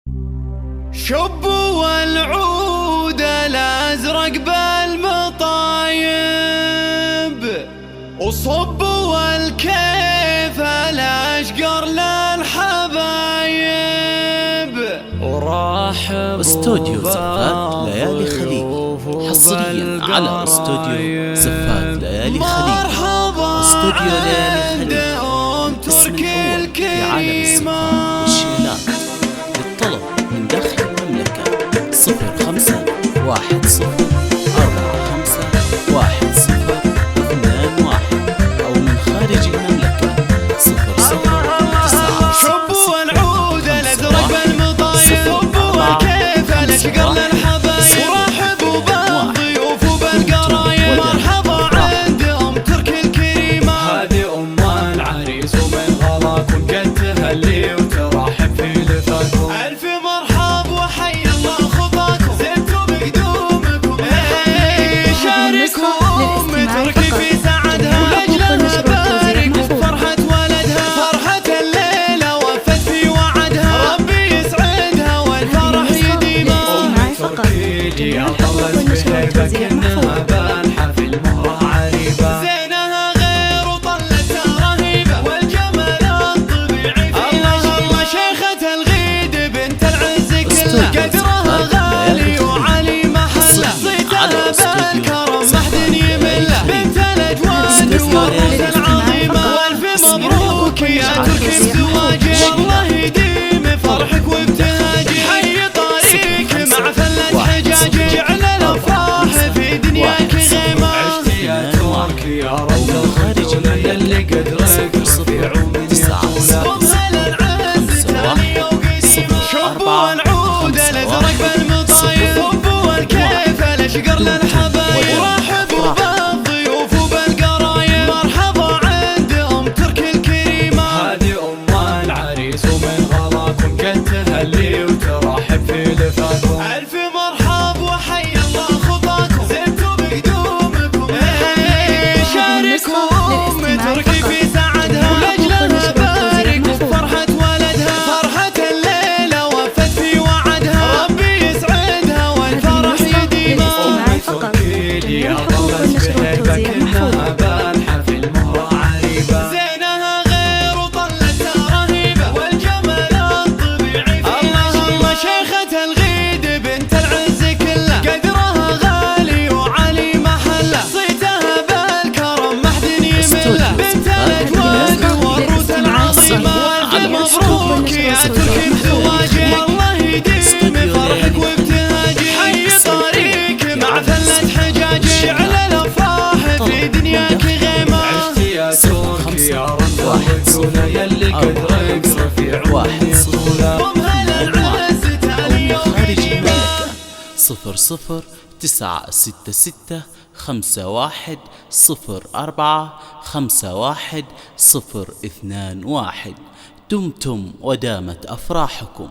شبوا العود الازرق بالمطايب، وصبوا الكيف الاشقر للحبايب، ورحبوا استوديو زفات ليالي خليج حصريا على استوديو زفات ليالي خليج. استوديو ليالي خليج اسم الأول في عالم الزفات والشيلات. للطلب من داخل المملكة 0545451021 أو من خارج المملكة 0090. شبوا العود الازرق بالمطايب، صبوا الكيف الاشقر للحبايب، ورحبوا بالضيوف وبالقرايب. مرحبا عند ام ترك الكريمة، هذه ام العريس ومن غلاكم قد تهلي وترحب في لفاكم. الف مرحب وحي الله خطاكم، زدتوا بقدومكم شاركوا ام ترك في سعدها، لاجلها بارك بفرحة ولدها، فرحة الليلة وفت في وعدها، ربي يسعدها والفرح يديمها. ام تركي يا طلت بهيبة كأنها بانحة في المهرة عريبة، زينها غير وطلتها رهيبة والجمال الطبيعي فيها. الله شيخة الغيد بنت العز كلها، قدرها غالي وعلي محله، صيتها بالكرم محد يمله، بنت الاجواد والروس العظيمة. والف مبروك يا تركي بزواجك، والله يديم فرحك وابتهاجك، حي طريق مع فلة حجاجك، جعل الافراح في دنياك غيمة. عشت يا تركي يا رب الخجولة يلي قدرك رفيع ومن يطولة، وبهلا العز تانية وقديمة. شبوا العود الازرق بالمطايب، صبوا الكيف الاشقر للحبايب، ورحبوا بالضيوف وبالقرايب. مرحبا عند ام ترك الكريمة، هذه ام العريس ومن غلاكم قد تهلي وترحب في لفاكم. الف مرحب وحي الله خطاكم، زدتوا بقدومكم شاركوا ام ترك في سعدها، لاجلها بارك بفرحة ولدها، فرحة الليلة وفت في وعدها، ربي يسعدها والفرح يديمها. ام تركي يا طلت بهيبة كأنها بانحة في المهرة عريبة، زينها غير وطلتها رهيبة والجمال الطبيعي فيها. الله شيخة الغيد بنت العز كلها، قدرها غالي وعلي محله، صيتها بالكرم محد يمله، بنت الاجواد والروس العظيمة. والف مبروك يا تركي بزواجك، والله يديم فرحك وابتهاجك، حي طريق مع فلة حجاجك، جعل الافراح في دنياك غيمة. عشت يا تركي يا رب الرجولة يلي قدرك رفيع ومن يطولة، وبهلا العز تانية وقديمة. 00966510451021. دمتم ودامت أفراحكم.